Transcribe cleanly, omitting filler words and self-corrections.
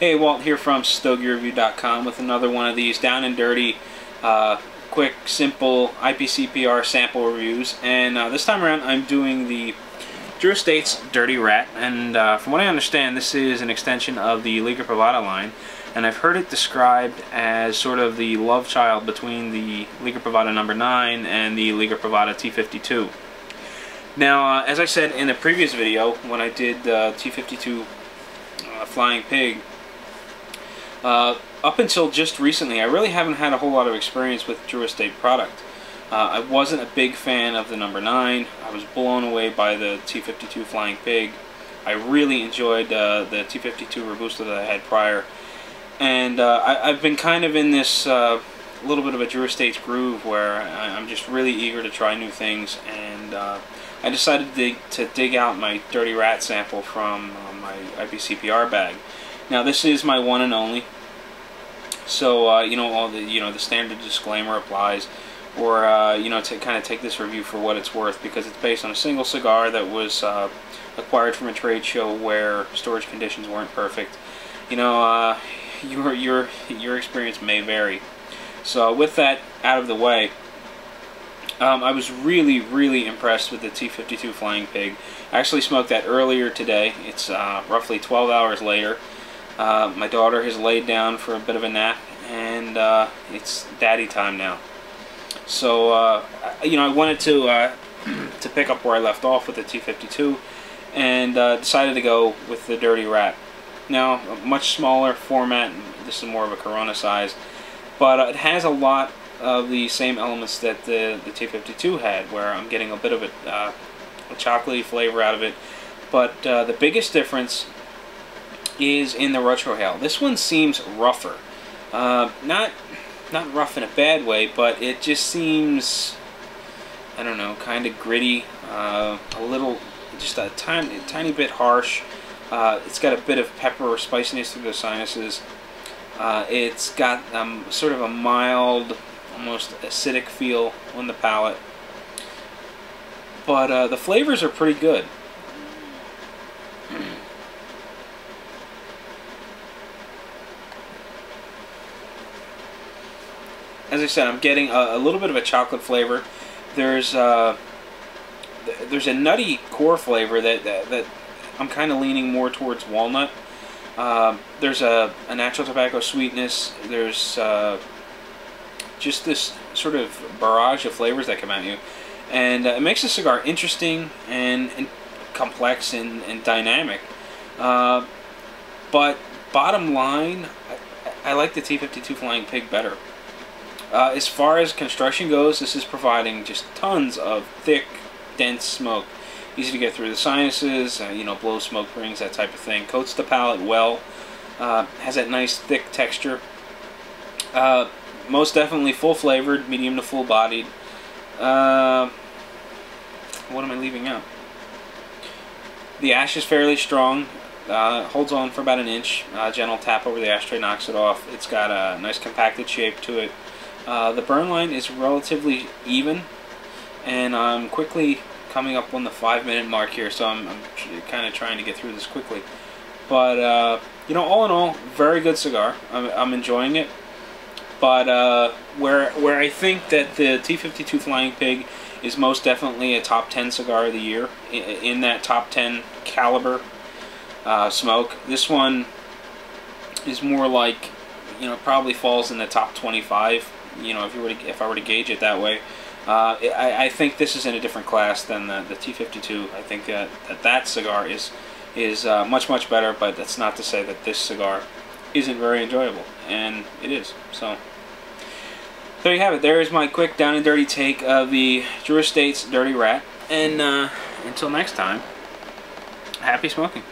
Hey, Walt here from StogieReview.com with another one of these down and dirty, quick, simple IPCPR sample reviews. And this time around I'm doing the Drew Estates Dirty Rat. And from what I understand, this is an extension of the Liga Privada line. And I've heard it described as sort of the love child between the Liga Privada number 9 and the Liga Privada T52. Now, as I said in a previous video, when I did T52 Flying Pig, up until just recently, I really haven't had a whole lot of experience with Drew Estate product. I wasn't a big fan of the number 9. I was blown away by the T52 Flying Pig. I really enjoyed the T52 Robusto that I had prior. And I've been kind of in this little bit of a Drew Estates groove where I'm just really eager to try new things. And I decided to dig out my Dirty Rat sample from my IPCPR bag. Now this is my one and only, so all the the standard disclaimer applies, or to kind of take this review for what it's worth, because it's based on a single cigar that was acquired from a trade show where storage conditions weren't perfect. Your experience may vary. So with that out of the way, I was really impressed with the T52 Flying Pig. I actually smoked that earlier today. It's roughly 12 hours later. My daughter has laid down for a bit of a nap, and it's daddy time now. So I wanted to pick up where I left off with the T52, and decided to go with the Dirty Rat. Now, a much smaller format. This is more of a Corona size, but it has a lot of the same elements that the T52 had, where I'm getting a bit of a chocolatey flavor out of it. But the biggest difference is in the retrohale. This one seems rougher. Not rough in a bad way, but it just seems, I don't know, kind of gritty, a little, just a tiny bit harsh. It's got a bit of pepper or spiciness through the sinuses. It's got sort of a mild, almost acidic feel on the palate. But the flavors are pretty good. As I said, I'm getting a little bit of a chocolate flavor. There's a nutty core flavor that I'm kind of leaning more towards walnut. There's a natural tobacco sweetness. There's just this sort of barrage of flavors that come at you, and it makes the cigar interesting and complex and dynamic. But bottom line, I like the T52 Flying Pig better. As far as construction goes, this is providing just tons of thick, dense smoke. Easy to get through the sinuses, blow smoke rings, that type of thing. Coats the palate well. Has that nice thick texture. Most definitely full flavored, medium to full bodied. What am I leaving out? The ash is fairly strong. Holds on for about an inch. Gentle tap over the ashtray knocks it off. It's got a nice compacted shape to it. The burn line is relatively even, and I'm quickly coming up on the 5-minute mark here, so I'm kind of trying to get through this quickly. But all in all, very good cigar. I'm enjoying it. But where I think that the T52 Flying Pig is most definitely a top 10 cigar of the year, in that top 10 caliber smoke, this one is more like, probably falls in the top 25. If I were to gauge it that way. I think this is in a different class than the T52. I think that cigar is much better, but that's not to say that this cigar isn't very enjoyable, and it is. So there you have it. There is my quick down and dirty take of the Drew Estates Dirty Rat, and until next time, happy smoking.